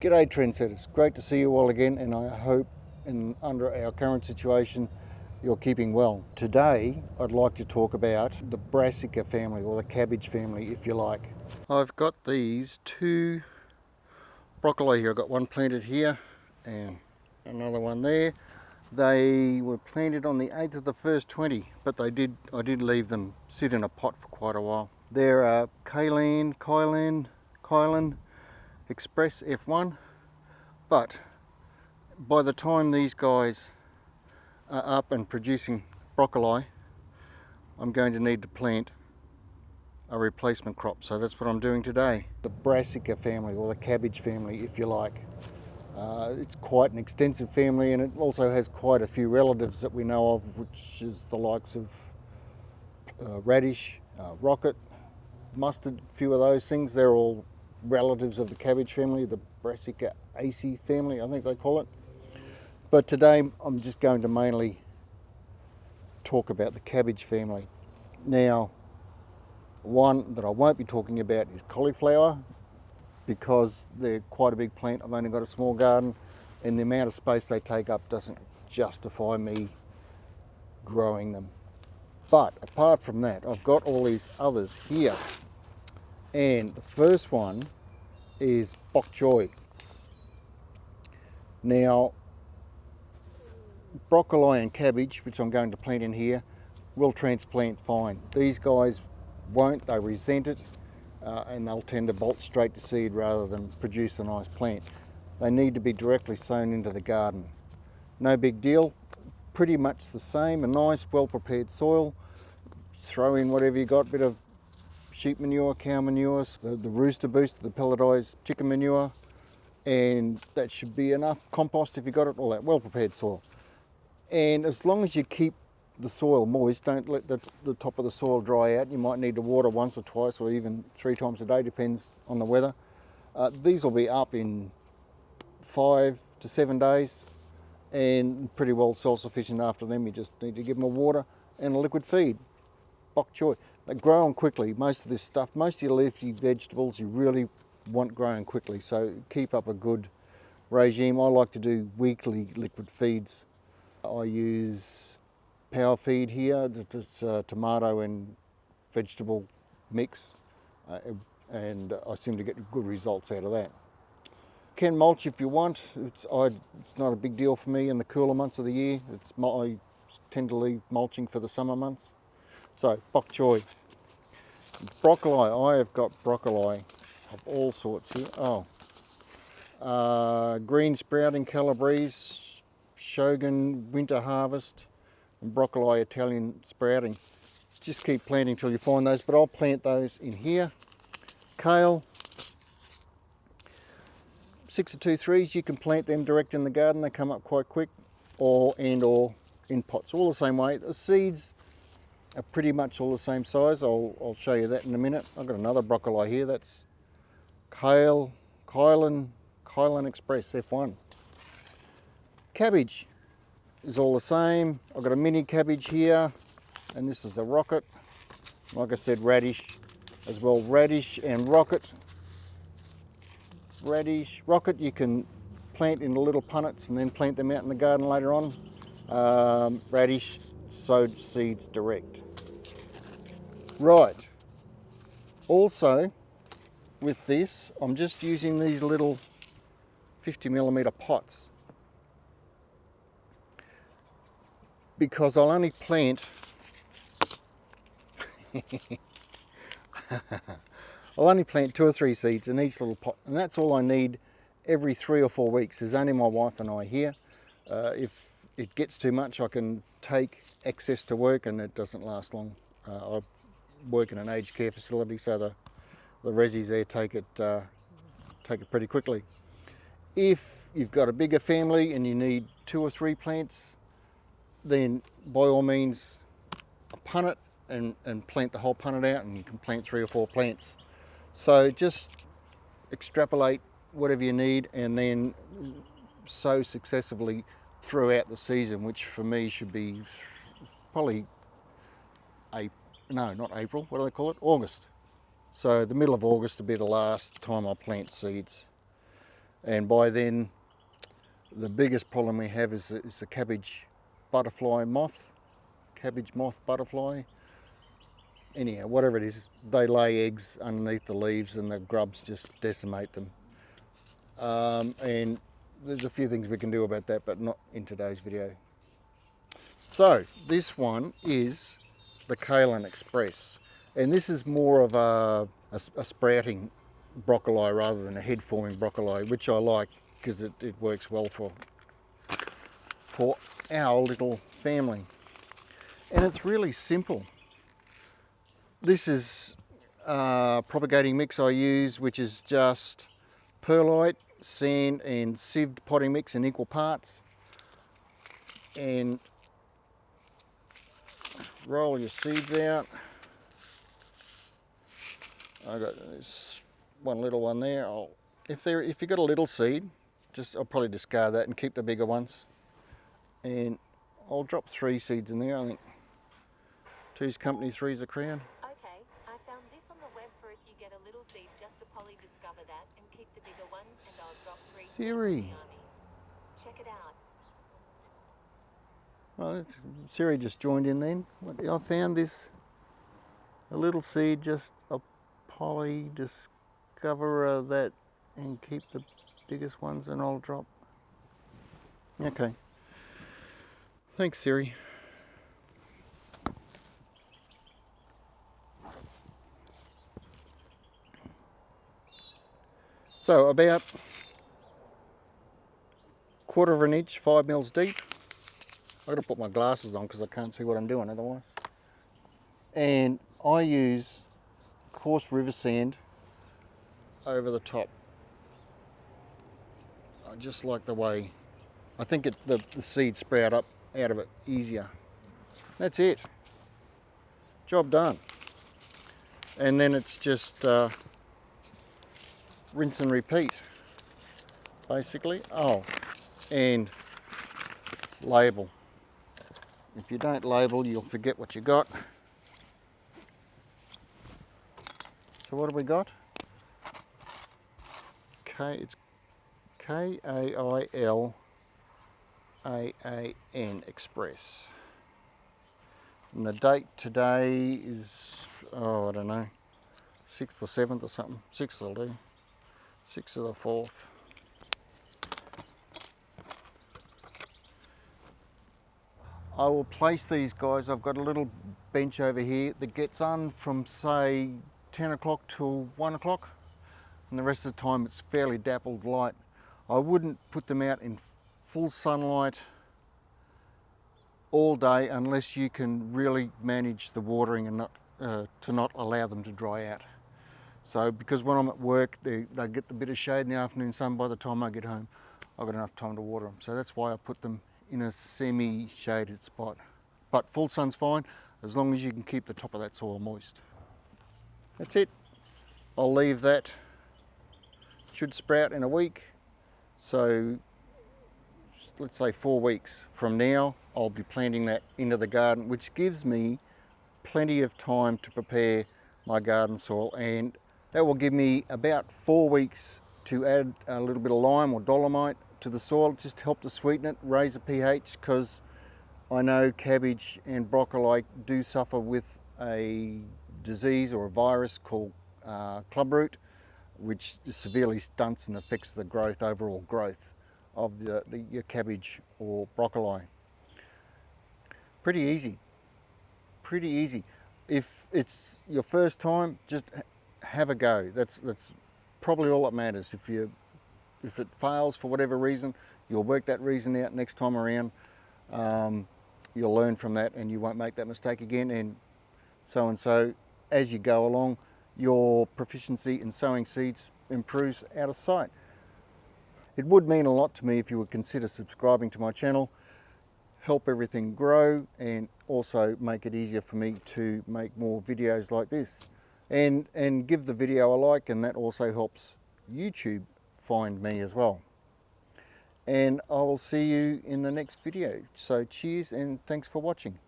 G'day trendsetters, great to see you all again, and I hope under our current situation you're keeping well. Today I'd like to talk about the brassica family, or the cabbage family if you like. I've got these two broccoli here. I've got one planted here and another one there. They were planted on the 8th of the first 20, but I did leave them sit in a pot for quite a while. They're Kylan Express F1, but by the time these guys are up and producing broccoli, I'm going to need to plant a replacement crop. So that's what I'm doing today. The brassica family, or the cabbage family if you like. It's quite an extensive family, and it also has quite a few relatives that we know of, which is the likes of radish, rocket, mustard, a few of those things. They're all relatives of the cabbage family, the brassica-aceae family, I think they call it. But today I'm just going to mainly talk about the cabbage family. Now, one that I won't be talking about is cauliflower, because they're quite a big plant. I've only got a small garden, and the amount of space they take up doesn't justify me growing them. But apart from that, I've got all these others here. And the first one is bok choy. Now, broccoli and cabbage, which I'm going to plant in here, will transplant fine. These guys won't, they resent it, and they'll tend to bolt straight to seed rather than produce a nice plant. They need to be directly sown into the garden. No big deal, pretty much the same, a nice well prepared soil. Throw in whatever you got, bit of sheep manure, cow manure, the rooster booster, the pelletized chicken manure, and that should be enough. Compost if you got it, all that well prepared soil. And as long as you keep the soil moist, don't let the top of the soil dry out. You might need to water once or twice or even 3 times a day, depends on the weather. These will be up in 5 to 7 days and pretty well self-sufficient after them. You just need to give them a water and a liquid feed. Bok choy. They grow on quickly. Most of this stuff, most of your leafy vegetables you really want growing quickly, so keep up a good regime. I like to do weekly liquid feeds. I use power feed here. It's a tomato and vegetable mix, and I seem to get good results out of that. Can mulch if you want. It's not a big deal for me in the cooler months of the year. I tend to leave mulching for the summer months. So, bok choy. Broccoli, I have got broccoli of all sorts here. Green sprouting Calabrese, Shogun winter harvest, and broccoli Italian sprouting. Just keep planting till you find those, but I'll plant those in here. Kale, 6 or 2 3s, you can plant them direct in the garden. They come up quite quick, or in pots, all the same way. The seeds are pretty much all the same size. I'll show you that in a minute. I've got another broccoli here. That's Kylan Express F1. Cabbage is all the same. I've got a mini cabbage here, and this is a rocket. Like I said, radish as well. Radish and rocket. Rocket you can plant in the little punnets and then plant them out in the garden later on. Radish, sowed seeds direct. Right, also with this I'm just using these little 50mm pots, because I'll only plant I'll only plant 2 or 3 seeds in each little pot, and that's all I need every 3 or 4 weeks. There's only my wife and I here. If it gets too much, I can take excess to work, and it doesn't last long. I work in an aged care facility, so the resis there take it pretty quickly. If you've got a bigger family and you need 2 or 3 plants, then by all means punnet and plant the whole punnet out, and you can plant 3 or 4 plants. So just extrapolate whatever you need and then sow successively throughout the season, which for me should be probably not April, what do they call it? August. So the middle of August to be the last time I plant seeds. And by then, the biggest problem we have is the cabbage butterfly moth, cabbage moth butterfly. Anyhow, whatever it is, they lay eggs underneath the leaves and the grubs just decimate them. And there's a few things we can do about that, but not in today's video. So this one is the Kale and Express, and this is more of a sprouting broccoli rather than a head forming broccoli, which I like because it works well for our little family. And it's really simple. This is a propagating mix I use, which is just perlite, sand and sieved potting mix in equal parts. And roll your seeds out. I got this one little one there. If you got a little seed, I'll probably discard that and keep the bigger ones. And I'll drop 3 seeds in there. I think 2's company, 3's a crown. Okay, I found this on the web for if you get a little seed, just to poly discover that and keep the bigger ones, and I'll drop 3 seeds in the army. Check it out. Well, Siri just joined in then. I found this, a little seed, just a poly discover that, and keep the biggest ones, and I'll drop. Okay. Thanks, Siri. So about 1/4 of an inch, 5 mils deep. I've got to put my glasses on because I can't see what I'm doing otherwise. And I use coarse river sand over the top. I just like the way, I think the seeds sprout up out of it easier. That's it. Job done. And then it's just rinse and repeat, basically. Oh, and label. If you don't label, you'll forget what you got. So what have we got? It's Kailan Express. And the date today is, I don't know, 6th or 7th or something. 6th will do. 6th of the 4th. I will place these guys. I've got a little bench over here that gets on from say 10 o'clock till 1 o'clock, and the rest of the time it's fairly dappled light. I wouldn't put them out in full sunlight all day unless you can really manage the watering and to not allow them to dry out. So because when I'm at work, they get a bit of shade in the afternoon sun. By the time I get home, I've got enough time to water them. So that's why I put them in a semi-shaded spot. But full sun's fine, as long as you can keep the top of that soil moist. That's it. I'll leave that. Should sprout in a week. So let's say 4 weeks from now, I'll be planting that into the garden, which gives me plenty of time to prepare my garden soil, and that will give me about 4 weeks to add a little bit of lime or dolomite to the soil, just to help to sweeten it, raise the pH, because I know cabbage and broccoli do suffer with a disease or a virus called clubroot, which severely stunts and affects the growth, overall growth of your cabbage or broccoli. Pretty easy, pretty easy. If it's your first time, just have a go. That's probably all that matters. If it fails for whatever reason, you'll work that reason out next time around. You'll learn from that and you won't make that mistake again, and so as you go along, your proficiency in sowing seeds improves out of sight. It would mean a lot to me if you would consider subscribing to my channel, help everything grow, and also make it easier for me to make more videos like this. And give the video a like, and that also helps YouTube find me as well. And I will see you in the next video. So cheers and thanks for watching.